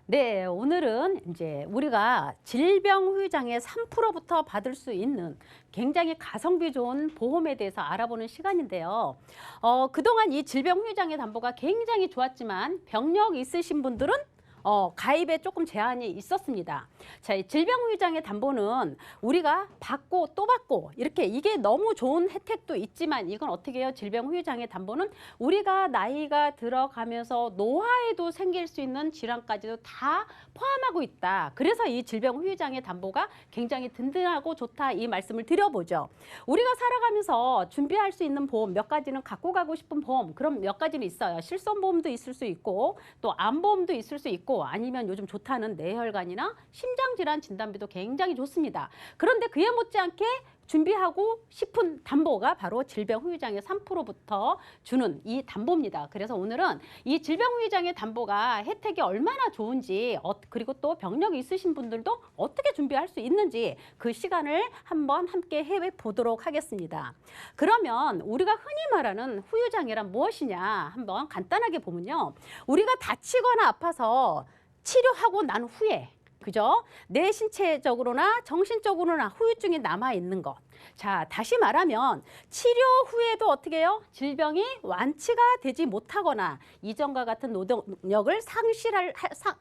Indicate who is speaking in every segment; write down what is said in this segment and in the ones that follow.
Speaker 1: 네, 오늘은 이제 우리가 질병후유장애 3%부터 받을 수 있는 굉장히 가성비 좋은 보험에 대해서 알아보는 시간인데요. 그동안 이 질병후유장애 담보가 굉장히 좋았지만 병력 있으신 분들은 가입에 조금 제한이 있었습니다. 자, 이 질병후유장애 담보는 우리가 받고 또 받고 이렇게 이게 너무 좋은 혜택도 있지만 이건 어떻게 해요? 질병후유장애 담보는 우리가 나이가 들어가면서 노화에도 생길 수 있는 질환까지도 다 포함하고 있다. 그래서 이 질병후유장애 담보가 굉장히 든든하고 좋다 이 말씀을 드려보죠. 우리가 살아가면서 준비할 수 있는 보험 몇 가지는 갖고 가고 싶은 보험 그럼 몇 가지는 있어요. 실손보험도 있을 수 있고 또 암보험도 있을 수 있고 아니면 요즘 좋다는 뇌혈관이나 심장질환 진단비도 굉장히 좋습니다. 그런데 그에 못지않게 준비하고 싶은 담보가 바로 질병후유장애 3%부터 주는 이 담보입니다. 그래서 오늘은 이 질병후유장애 담보가 혜택이 얼마나 좋은지 그리고 또 병력이 있으신 분들도 어떻게 준비할 수 있는지 그 시간을 한번 함께 해보도록 하겠습니다. 그러면 우리가 흔히 말하는 후유장애란 무엇이냐 한번 간단하게 보면요. 우리가 다치거나 아파서 치료하고 난 후에 그죠? 내 신체적으로나 정신적으로나 후유증이 남아있는 것. 자, 다시 말하면 치료 후에도 어떻게 해요? 질병이 완치가 되지 못하거나 이전과 같은 노동력을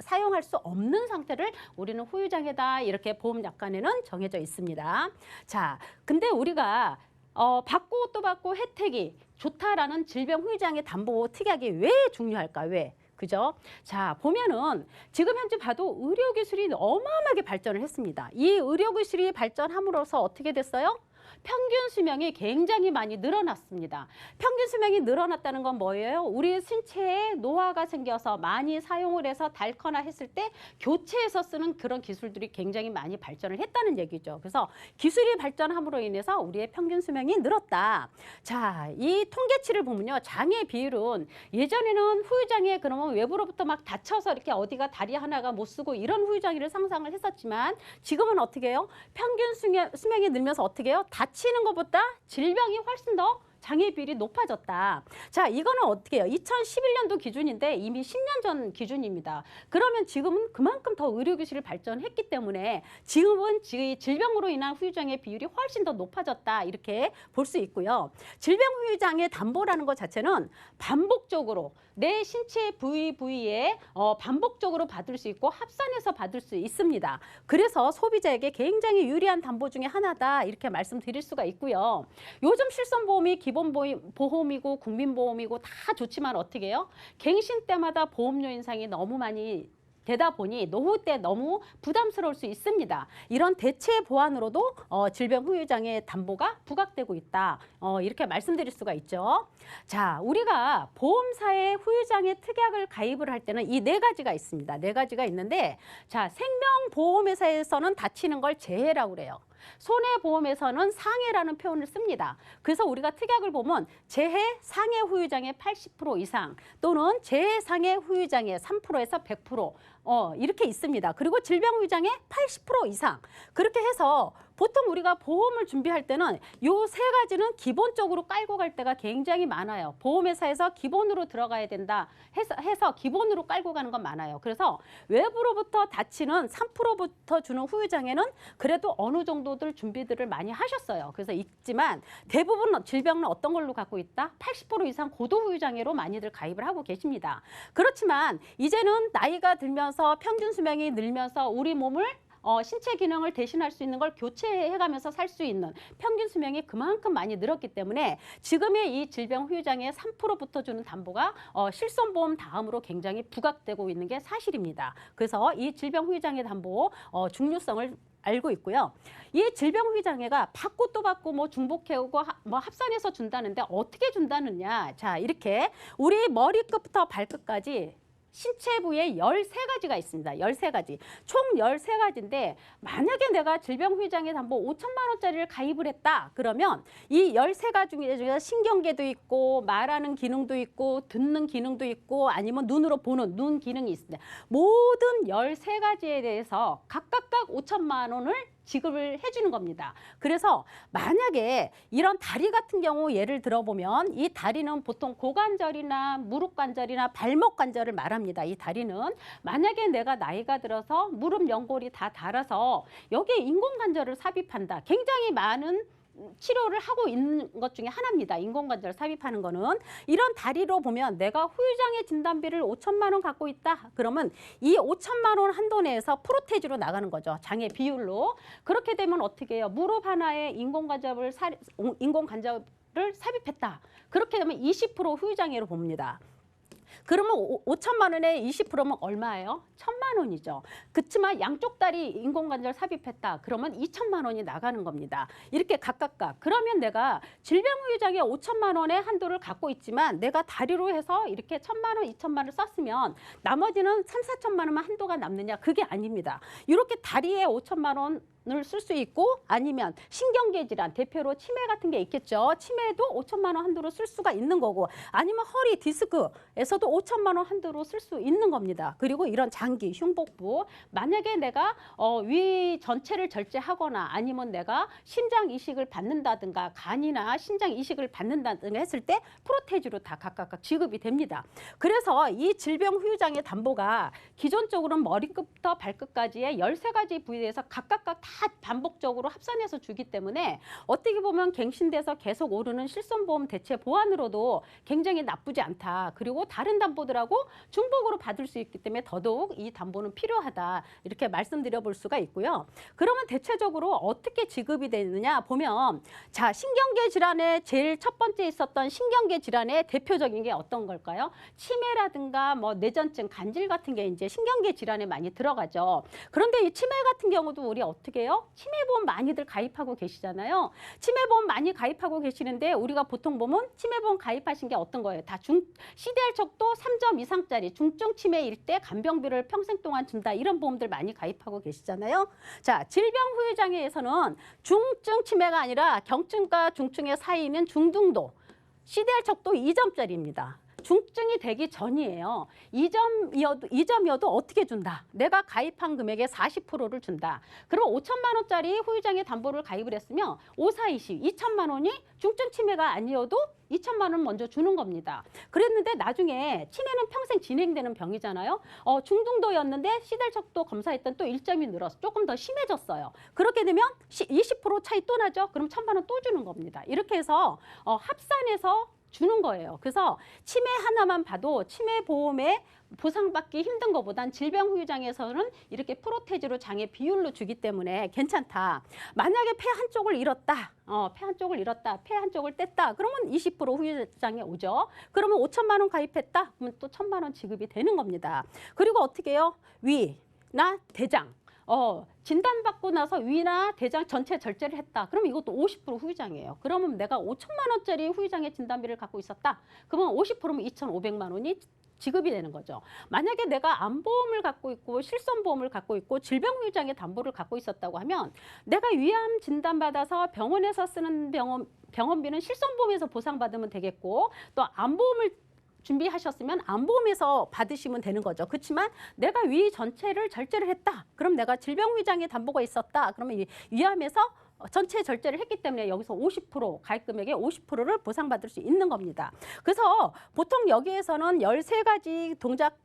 Speaker 1: 사용할 수 없는 상태를 우리는 후유장애다. 이렇게 보험약관에는 정해져 있습니다. 자, 근데 우리가 받고 또 받고 혜택이 좋다라는 질병후유장애 담보 특약이 왜 중요할까? 왜? 그죠? 자, 보면은 지금 현재 봐도 의료기술이 어마어마하게 발전을 했습니다. 이 의료기술이 발전함으로써 어떻게 됐어요? 평균 수명이 굉장히 많이 늘어났습니다. 평균 수명이 늘어났다는 건 뭐예요? 우리 신체에 노화가 생겨서 많이 사용을 해서 닳거나 했을 때 교체해서 쓰는 그런 기술들이 굉장히 많이 발전을 했다는 얘기죠. 그래서 기술이 발전함으로 인해서 우리의 평균 수명이 늘었다. 자, 이 통계치를 보면요. 장애 비율은 예전에는 후유장애 그러면 외부로부터 막 다쳐서 이렇게 어디가 다리 하나가 못 쓰고 이런 후유장애를 상상을 했었지만 지금은 어떻게 해요? 평균 수명이 늘면서 어떻게 해요? 다치는 것보다 질병이 훨씬 더 장애 비율이 높아졌다. 자, 이거는 어떻게 해요? 2011년도 기준인데 이미 10년 전 기준입니다. 그러면 지금은 그만큼 더 의료기술이 발전했기 때문에 지금은 질병으로 인한 후유장애 비율이 훨씬 더 높아졌다. 이렇게 볼 수 있고요. 질병후유장애 담보라는 것 자체는 반복적으로 내 신체 부위에 반복적으로 받을 수 있고 합산해서 받을 수 있습니다. 그래서 소비자에게 굉장히 유리한 담보 중에 하나다. 이렇게 말씀드릴 수가 있고요. 요즘 실손보험이 기본보험이고 국민보험이고 다 좋지만 어떻게 해요? 갱신 때마다 보험료 인상이 너무 많이 되다 보니 노후 때 너무 부담스러울 수 있습니다. 이런 대체 보완으로도 질병후유장애 담보가 부각되고 있다. 이렇게 말씀드릴 수가 있죠. 자, 우리가 보험사에 후유장애 특약을 가입을 할 때는 이 네 가지가 있습니다. 네 가지가 있는데 자, 생명보험회사에서는 다치는 걸 재해라고 그래요. 손해보험에서는 상해라는 표현을 씁니다. 그래서 우리가 특약을 보면 재해 상해 후유장애 80% 이상 또는 재해 상해 후유장애 3%에서 100% 이렇게 있습니다. 그리고 질병후유장애 80% 이상 그렇게 해서 보통 우리가 보험을 준비할 때는 요 세 가지는 기본적으로 깔고 갈 때가 굉장히 많아요. 보험회사에서 기본으로 들어가야 된다 해서 기본으로 깔고 가는 건 많아요. 그래서 외부로부터 다치는 3%부터 주는 후유장애는 그래도 어느 정도들 준비들을 많이 하셨어요. 그래서 있지만 대부분 질병은 어떤 걸로 갖고 있다? 80% 이상 고도 후유장애로 많이들 가입을 하고 계십니다. 그렇지만 이제는 나이가 들면서 평균 수명이 늘면서 우리 몸을 신체 기능을 대신할 수 있는 걸 교체해가면서 살 수 있는 평균 수명이 그만큼 많이 늘었기 때문에 지금의 이 질병 후유장애 3%부터 주는 담보가 실손보험 다음으로 굉장히 부각되고 있는 게 사실입니다. 그래서 이 질병 후유장애 담보 중요성을 알고 있고요. 이 질병 후유장애가 받고 또 받고 뭐 중복해오고 뭐 합산해서 준다는데 어떻게 준다느냐. 자, 이렇게 우리 머리끝부터 발끝까지 신체 부위에 13가지가 있습니다. 13가지. 총 13가지인데 만약에 내가 질병후유장애 담보 5천만 원짜리를 가입을 했다. 그러면 이 13가지 중에 신경계도 있고 말하는 기능도 있고 듣는 기능도 있고 아니면 눈으로 보는 눈 기능이 있습니다. 모든 13가지에 대해서 각각 5천만 원을 지급을 해주는 겁니다. 그래서 만약에 이런 다리 같은 경우 예를 들어보면 이 다리는 보통 고관절이나 무릎 관절이나 발목 관절을 말합니다. 이 다리는 만약에 내가 나이가 들어서 무릎 연골이 다 닳아서 여기에 인공관절을 삽입한다. 굉장히 많은 치료를 하고 있는 것 중에 하나입니다. 인공관절 삽입하는 거는. 이런 다리로 보면 내가 후유장애 진단비를 5천만 원 갖고 있다. 그러면 이 5천만 원 한도 내에서 프로테즈로 나가는 거죠. 장애 비율로. 그렇게 되면 어떻게 해요? 무릎 하나에 인공관절을 삽입했다. 그렇게 되면 20% 후유장애로 봅니다. 그러면 5천만 원에 20%면 얼마예요? 1,000만 원이죠. 그렇지만 양쪽 다리 인공관절 삽입했다. 그러면 2천만 원이 나가는 겁니다. 이렇게 각각. 그러면 내가 질병후유장애 5천만 원의 한도를 갖고 있지만 내가 다리로 해서 이렇게 1,000만 원, 2천만 원을 썼으면 나머지는 3, 4천만 원만 한도가 남느냐? 그게 아닙니다. 이렇게 다리에 5천만 원 을 쓸 수 있고 아니면 신경계 질환 대표로 치매 같은 게 있겠죠. 치매도 5천만 원 한도로 쓸 수가 있는 거고 아니면 허리 디스크에서도 5천만 원 한도로 쓸 수 있는 겁니다. 그리고 이런 장기, 흉복부 만약에 내가 위 전체를 절제하거나 아니면 내가 심장 이식을 받는다든가 간이나 신장 이식을 받는다든가 했을 때 프로테즈로 다 각각 지급이 됩니다. 그래서 이 질병 후유장애 담보가 기존적으로는 머리끝부터 발끝까지의 13가지 부위에서 각각 다 반복적으로 합산해서 주기 때문에 어떻게 보면 갱신돼서 계속 오르는 실손보험 대체 보완으로도 굉장히 나쁘지 않다. 그리고 다른 담보들하고 중복으로 받을 수 있기 때문에 더더욱 이 담보는 필요하다. 이렇게 말씀드려 볼 수가 있고요. 그러면 대체적으로 어떻게 지급이 되느냐 보면 자, 신경계 질환에 제일 첫 번째 있었던 신경계 질환의 대표적인 게 어떤 걸까요? 치매라든가 뭐 뇌전증, 간질 같은 게 이제 신경계 질환에 많이 들어가죠. 그런데 이 치매 같은 경우도 우리 어떻게 해요? 치매보험 많이들 가입하고 계시잖아요. 치매보험 많이 가입하고 계시는데 우리가 보통 보면 치매보험 가입하신 게 어떤 거예요? 다 CDR 척도 3점 이상짜리 중증 치매일 때 간병비를 평생 동안 준다. 이런 보험들 많이 가입하고 계시잖아요. 자, 질병 후유장애에서는 중증 치매가 아니라 경증과 중증의 사이는 중등도. CDR 척도 2점짜리입니다. 중증이 되기 전이에요. 2점이어도 어떻게 준다? 내가 가입한 금액의 40%를 준다. 그럼 5천만 원짜리 후유장애 담보를 가입을 했으면 5, 4, 20, 2천만 원이 중증 치매가 아니어도 2천만 원 먼저 주는 겁니다. 그랬는데 나중에 치매는 평생 진행되는 병이잖아요. 중등도였는데 시달척도 검사했던 또 1점이 늘어서 조금 더 심해졌어요. 그렇게 되면 20% 차이 또 나죠. 그럼 1,000만 원 또 주는 겁니다. 이렇게 해서 합산해서 주는 거예요. 그래서 치매 하나만 봐도 치매 보험에 보상받기 힘든 것보단 질병 후유장애에서는 이렇게 프로테즈로 장애 비율로 주기 때문에 괜찮다. 만약에 폐 한쪽을 잃었다. 폐 한쪽을 잃었다. 폐 한쪽을 뗐다. 그러면 20% 후유장애 오죠. 그러면 5천만 원 가입했다. 그러면 또 1,000만 원 지급이 되는 겁니다. 그리고 어떻게 해요? 위나 대장. 진단받고 나서 위나 대장 전체 절제를 했다. 그럼 이것도 50% 후유장애예요. 그러면 내가 5천만 원짜리 후유장애 진단비를 갖고 있었다. 그러면 50%면 2,500만 원이 지급이 되는 거죠. 만약에 내가 암보험을 갖고 있고 실손보험을 갖고 있고 질병후유장애 담보를 갖고 있었다고 하면 내가 위암 진단받아서 병원에서 쓰는 병원비는 실손보험에서 보상받으면 되겠고 또 암보험을 준비하셨으면 암보험에서 받으시면 되는 거죠. 그렇지만 내가 위 전체를 절제를 했다. 그럼 내가 질병후유장애 담보가 있었다. 그러면 위암에서 전체 절제를 했기 때문에 여기서 50% 가입 금액의 50%를 보상받을 수 있는 겁니다. 그래서 보통 여기에서는 13가지 동작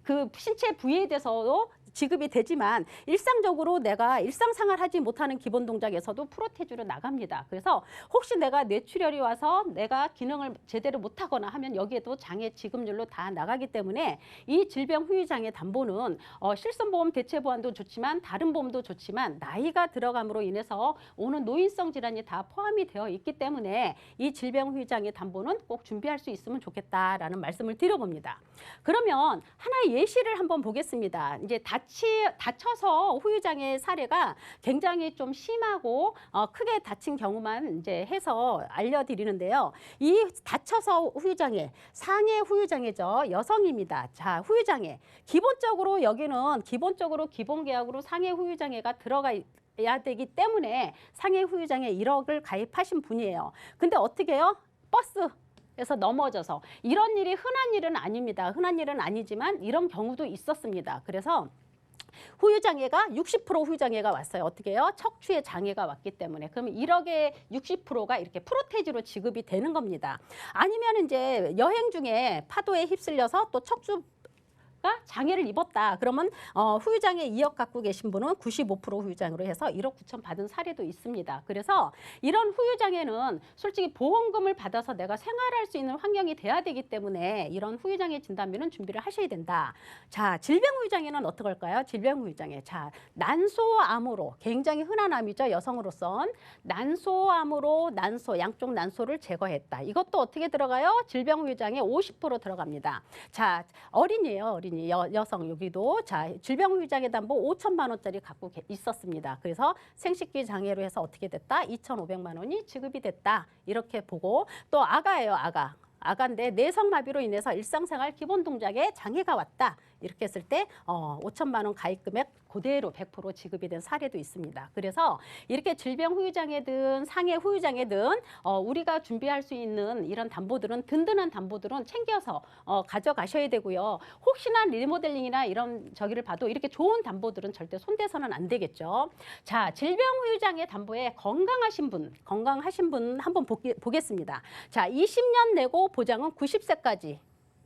Speaker 1: 그 신체 부위에 대해서도 지급이 되지만 일상적으로 내가 일상생활하지 못하는 기본 동작에서도 프로테즈로 나갑니다. 그래서 혹시 내가 뇌출혈이 와서 내가 기능을 제대로 못하거나 하면 여기에도 장애 지급률로 다 나가기 때문에 이 질병 후유장애 담보는 실손보험 대체 보완도 좋지만 다른 보험도 좋지만 나이가 들어감으로 인해서 오는 노인성 질환이 다 포함이 되어 있기 때문에 이 질병 후유장애 담보는 꼭 준비할 수 있으면 좋겠다라는 말씀을 드려봅니다. 그러면 하나의 예시를 한번 보겠습니다. 이제 다쳐서 후유장애 사례가 굉장히 좀 심하고 크게 다친 경우만 이제 해서 알려드리는데요. 이 다쳐서 후유장애, 상해 후유장애죠. 여성입니다. 자, 후유장애. 기본적으로 여기는 기본적으로 기본계약으로 상해 후유장애가 들어가야 되기 때문에 상해 후유장애 1억을 가입하신 분이에요. 근데 어떻게 해요? 버스에서 넘어져서 이런 일이 흔한 일은 아닙니다. 흔한 일은 아니지만 이런 경우도 있었습니다. 그래서 후유장애가 60% 후유장애가 왔어요. 어떻게 해요? 척추에 장애가 왔기 때문에. 그럼 1억의 60%가 이렇게 프로테지로 지급이 되는 겁니다. 아니면 이제 여행 중에 파도에 휩쓸려서 또 척추 장애를 입었다. 그러면 후유장애 2억 갖고 계신 분은 95% 후유장애로 해서 1억 9천 받은 사례도 있습니다. 그래서 이런 후유장애는 솔직히 보험금을 받아서 내가 생활할 수 있는 환경이 돼야 되기 때문에 이런 후유장애 진단비는 준비를 하셔야 된다. 자, 질병 후유장애는 어떻게 할까요? 질병 후유장애. 자, 난소암으로 굉장히 흔한 암이죠. 여성으로선 난소암으로 양쪽 난소를 제거했다. 이것도 어떻게 들어가요? 질병 후유장애 50% 들어갑니다. 자, 어린이에요. 어린이. 여성 여기도 자 질병 후유장애 담보 5천만 원짜리 갖고 있었습니다. 그래서 생식기 장애로 해서 어떻게 됐다? 2,500만 원이 지급이 됐다. 이렇게 보고 또 아가예요. 아가인데 내성마비로 인해서 일상생활 기본 동작에 장애가 왔다. 이렇게 했을 때 5천만 원 가입 금액 그대로 100% 지급이 된 사례도 있습니다. 그래서 이렇게 질병 후유장애든 상해 후유장애든 우리가 준비할 수 있는 이런 담보들은 든든한 담보들은 챙겨서 가져가셔야 되고요. 혹시나 리모델링이나 이런 저기를 봐도 이렇게 좋은 담보들은 절대 손대서는 안 되겠죠. 자, 질병 후유장애 담보에 건강하신 분 한번 보겠습니다. 자, 20년 내고 보장은 90세까지.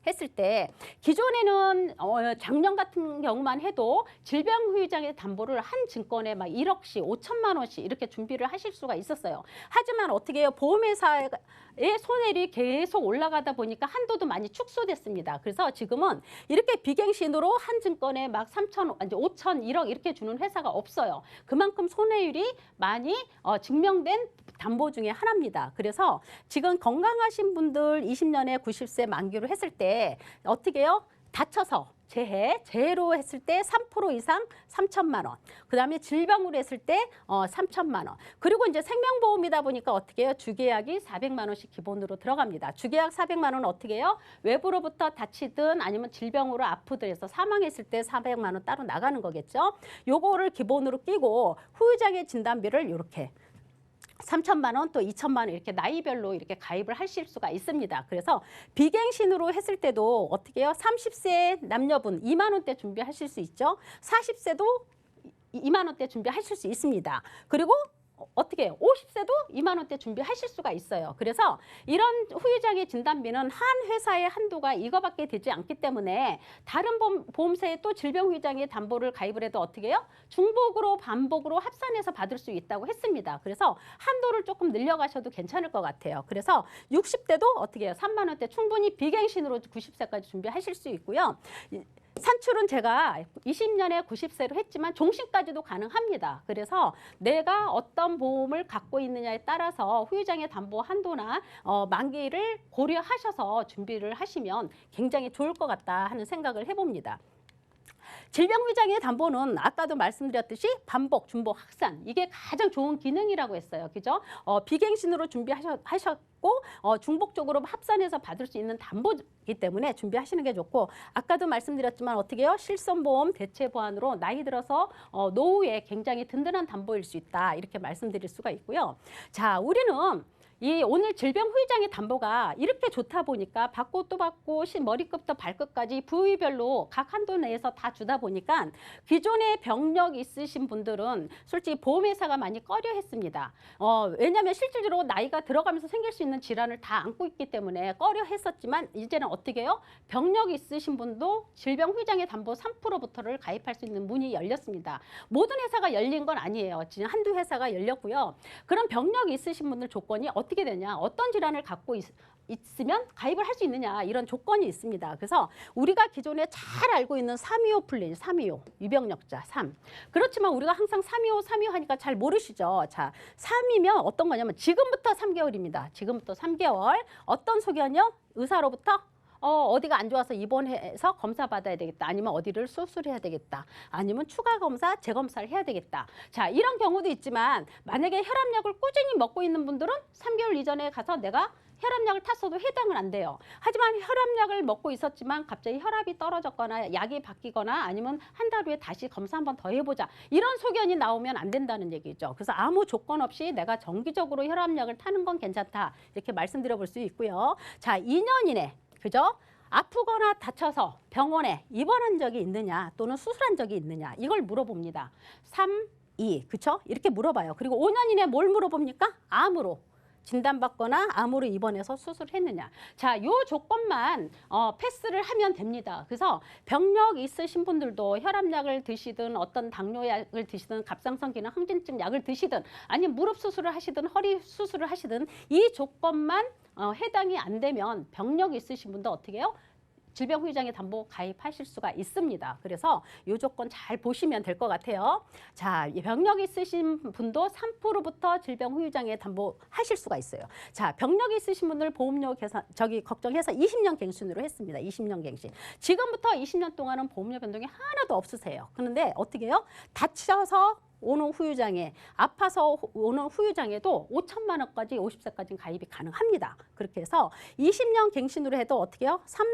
Speaker 1: 했을 때 기존에는 작년 같은 경우만 해도 질병 후유장애 담보를 한 증권에 막 1억씩 5천만 원씩 이렇게 준비를 하실 수가 있었어요. 하지만 어떻게 해요? 보험회사의 손해율이 계속 올라가다 보니까 한도도 많이 축소됐습니다. 그래서 지금은 이렇게 비갱신으로 한 증권에 막 3천, 5천, 1억 이렇게 주는 회사가 없어요. 그만큼 손해율이 많이 증명된 담보 중에 하나입니다. 그래서 지금 건강하신 분들 20년에 90세 만기로 했을 때 어떻게 해요? 다쳐서 재해로 했을 때 3% 이상 3천만 원. 그다음에 질병으로 했을 때 3천만 원. 그리고 이제 생명보험이다 보니까 어떻게 해요? 주계약이 400만 원씩 기본으로 들어갑니다. 주계약 400만 원은 어떻게 해요? 외부로부터 다치든 아니면 질병으로 아프든 해서 사망했을 때 400만 원 따로 나가는 거겠죠. 요거를 기본으로 끼고 후유장애 진단비를 이렇게 3천만 원 또 2천만 원 이렇게 나이별로 이렇게 가입을 하실 수가 있습니다. 그래서 비갱신으로 했을 때도 어떻게 해요? 30세 남녀분 2만 원대 준비하실 수 있죠. 40세도 2만 원대 준비하실 수 있습니다. 그리고 어떻게 해요? 50세도 2만 원대 준비하실 수가 있어요. 그래서 이런 후유장애 진단비는 한 회사의 한도가 이거밖에 되지 않기 때문에 다른 보험사에 또 질병 후유장애 담보를 가입을 해도 어떻게 해요? 중복으로 반복으로 합산해서 받을 수 있다고 했습니다. 그래서 한도를 조금 늘려가셔도 괜찮을 것 같아요. 그래서 60대도 어떻게 해요? 3만 원대 충분히 비갱신으로 90세까지 준비하실 수 있고요. 산출은 제가 20년에 90세로 했지만 종신까지도 가능합니다. 그래서 내가 어떤 보험을 갖고 있느냐에 따라서 후유장애 담보 한도나 만기를 고려하셔서 준비를 하시면 굉장히 좋을 것 같다 하는 생각을 해봅니다. 질병 후유장애 담보는 아까도 말씀드렸듯이 반복, 중복, 확산 이게 가장 좋은 기능이라고 했어요. 그죠? 비갱신으로 준비하셨고 중복적으로 합산해서 받을 수 있는 담보이기 때문에 준비하시는 게 좋고 아까도 말씀드렸지만 어떻게 해요? 실손보험 대체 보완으로 나이 들어서 노후에 굉장히 든든한 담보일 수 있다. 이렇게 말씀드릴 수가 있고요. 자, 우리는 이 오늘 질병 후유장애 담보가 이렇게 좋다 보니까 받고 또 받고 머리끝부터 발끝까지 부위별로 각 한도 내에서 다 주다 보니까 기존에 병력 있으신 분들은 솔직히 보험회사가 많이 꺼려했습니다. 왜냐하면 실질적으로 나이가 들어가면서 생길 수 있는 질환을 다 안고 있기 때문에 꺼려했었지만 이제는 어떻게 해요? 병력 있으신 분도 질병 후유장애 담보 3%부터를 가입할 수 있는 문이 열렸습니다. 모든 회사가 열린 건 아니에요. 지금 한두 회사가 열렸고요. 그런 병력 있으신 분들 조건이 어떻게 되냐, 어떤 질환을 갖고 있으면 가입을 할 수 있느냐 이런 조건이 있습니다. 그래서 우리가 기존에 잘 알고 있는 325 플랜, 325 유병력자 3. 그렇지만 우리가 항상 325 하니까 잘 모르시죠. 자, 3이면 어떤 거냐면 지금부터 3개월입니다. 지금부터 3개월 어떤 소견이요? 의사로부터 어디가 안 좋아서 입원해서 검사 받아야 되겠다. 아니면 어디를 수술해야 되겠다. 아니면 추가 검사, 재검사를 해야 되겠다. 자, 이런 경우도 있지만 만약에 혈압약을 꾸준히 먹고 있는 분들은 3개월 이전에 가서 내가 혈압약을 탔어도 해당은 안 돼요. 하지만 혈압약을 먹고 있었지만 갑자기 혈압이 떨어졌거나 약이 바뀌거나 아니면 한 달 후에 다시 검사 한번 더 해보자. 이런 소견이 나오면 안 된다는 얘기죠. 그래서 아무 조건 없이 내가 정기적으로 혈압약을 타는 건 괜찮다. 이렇게 말씀드려 볼 수 있고요. 자, 2년 이내. 그죠? 아프거나 다쳐서 병원에 입원한 적이 있느냐 또는 수술한 적이 있느냐 이걸 물어봅니다. 3, 2, 그쵸? 이렇게 물어봐요. 그리고 5년 이내 뭘 물어봅니까? 암으로 진단받거나 암으로 입원해서 수술했느냐. 자, 요 조건만 패스를 하면 됩니다. 그래서 병력 있으신 분들도 혈압약을 드시든 어떤 당뇨약을 드시든 갑상선 기능 항진증 약을 드시든 아니면 무릎 수술을 하시든 허리 수술을 하시든 이 조건만 해당이 안 되면 병력 있으신 분도 어떻게 해요? 질병후유장애 담보 가입하실 수가 있습니다. 그래서 이 조건 잘 보시면 될 것 같아요. 자, 병력 있으신 분도 3%부터 질병후유장애 담보 하실 수가 있어요. 자, 병력 있으신 분들 보험료 계산 걱정해서 20년 갱신으로 했습니다. 20년 갱신. 지금부터 20년 동안은 보험료 변동이 하나도 없으세요. 그런데 어떻게 해요? 다쳐서 오는 후유장애, 아파서 오는 후유장애도 5천만 원까지 50세까지 가입이 가능합니다. 그렇게 해서 20년 갱신으로 해도 어떻게 해요? 3,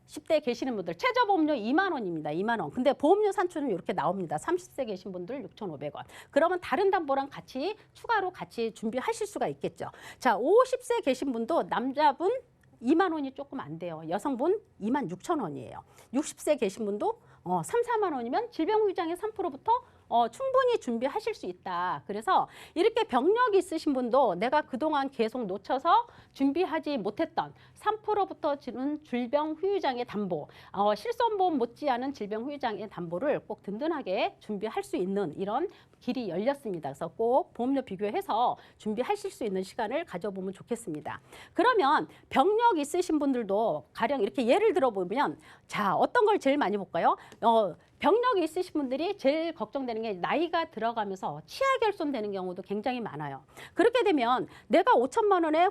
Speaker 1: 40대 계시는 분들 최저보험료 2만 원입니다. 2만 원. 근데 보험료 산출은 이렇게 나옵니다. 30세 계신 분들 6,500원. 그러면 다른 담보랑 같이 추가로 같이 준비하실 수가 있겠죠. 자, 50세 계신 분도 남자분 2만 원이 조금 안 돼요. 여성분 2만 6천 원이에요. 60세 계신 분도 3, 4만 원이면 질병후유장애 3%부터 충분히 준비하실 수 있다. 그래서 이렇게 병력이 있으신 분도 내가 그동안 계속 놓쳐서 준비하지 못했던 3%부터 주는 질병후유장애 담보, 실손보험 못지않은 질병후유장애 담보를 꼭 든든하게 준비할 수 있는 이런 길이 열렸습니다. 그래서 꼭 보험료 비교해서 준비하실 수 있는 시간을 가져보면 좋겠습니다. 그러면 병력 있으신 분들도 가령 이렇게 예를 들어보면 자, 어떤 걸 제일 많이 볼까요? 병력이 있으신 분들이 제일 걱정되는 게 나이가 들어가면서 치아 결손되는 경우도 굉장히 많아요. 그렇게 되면 내가 5천만 원의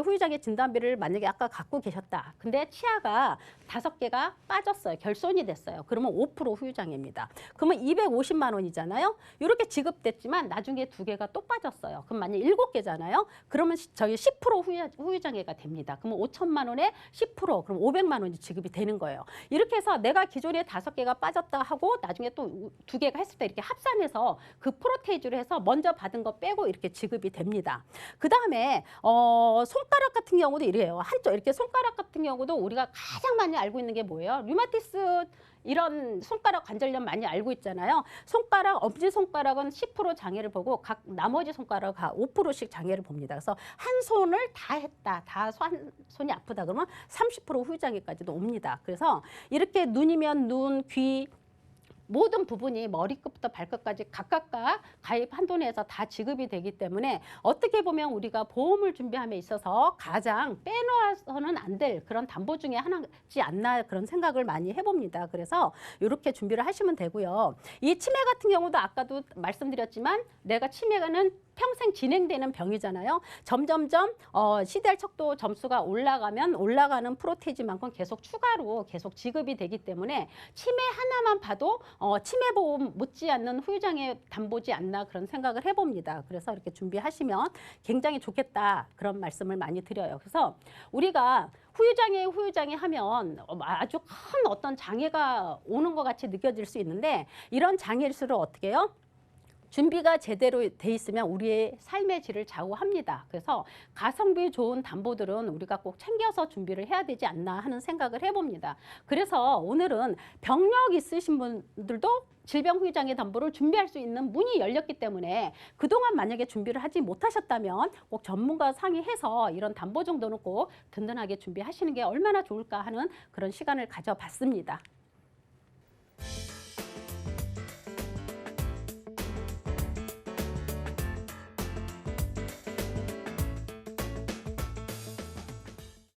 Speaker 1: 후유장애 진단비를 만약에 아까 갖고 계셨다. 근데 치아가 5개가 빠졌어요. 결손이 됐어요. 그러면 5% 후유장애입니다. 그러면 250만 원이잖아요. 이렇게 지급됐지만 나중에 2개가 또 빠졌어요. 그럼 만약 7개잖아요. 그러면 저희 10% 후유장애가 됩니다. 그러면 5천만 원에 10% 그럼 500만 원이 지급이 되는 거예요. 이렇게 해서 내가 기존에 5개가 빠졌다 하고 나중에 또 2개가 했을 때 이렇게 합산해서 그 프로테이즈를 해서 먼저 받은 거 빼고 이렇게 지급이 됩니다. 그 다음에 손가락 같은 경우도 이래요. 한쪽 이렇게 손가락 같은 경우도 우리가 가장 많이 알고 있는 게 뭐예요? 류마티스 이런 손가락 관절염 많이 알고 있잖아요. 엄지손가락은 10% 장애를 보고 각 나머지 손가락 5%씩 장애를 봅니다. 그래서 한 손을 다 했다, 손이 아프다 그러면 30% 후유장애까지도 옵니다. 그래서 이렇게 눈이면 눈, 귀, 모든 부분이 머리끝부터 발끝까지 각각 가입 한도내에서 다 지급이 되기 때문에 어떻게 보면 우리가 보험을 준비함에 있어서 가장 빼놓아서는 안 될 그런 담보 중에 하나지 않나 그런 생각을 많이 해봅니다. 그래서 이렇게 준비를 하시면 되고요. 이 치매 같은 경우도 아까도 말씀드렸지만 내가 치매는 평생 진행되는 병이잖아요. 점점점 CDR 척도 점수가 올라가면 올라가는 프로테이지만큼 계속 추가로 계속 지급이 되기 때문에 치매 하나만 봐도 치매보험 못지않는 후유장애 담보지 않나 그런 생각을 해봅니다. 그래서 이렇게 준비하시면 굉장히 좋겠다 그런 말씀을 많이 드려요. 그래서 우리가 후유장애 하면 아주 큰 어떤 장애가 오는 것 같이 느껴질 수 있는데 이런 장애일수록 어떻게 해요? 준비가 제대로 돼 있으면 우리의 삶의 질을 좌우합니다. 그래서 가성비 좋은 담보들은 우리가 꼭 챙겨서 준비를 해야 되지 않나 하는 생각을 해봅니다. 그래서 오늘은 병력 있으신 분들도 질병후유장애 담보를 준비할 수 있는 문이 열렸기 때문에 그동안 만약에 준비를 하지 못하셨다면 꼭 전문가 상의해서 이런 담보 정도는 꼭 든든하게 준비하시는 게 얼마나 좋을까 하는 그런 시간을 가져봤습니다.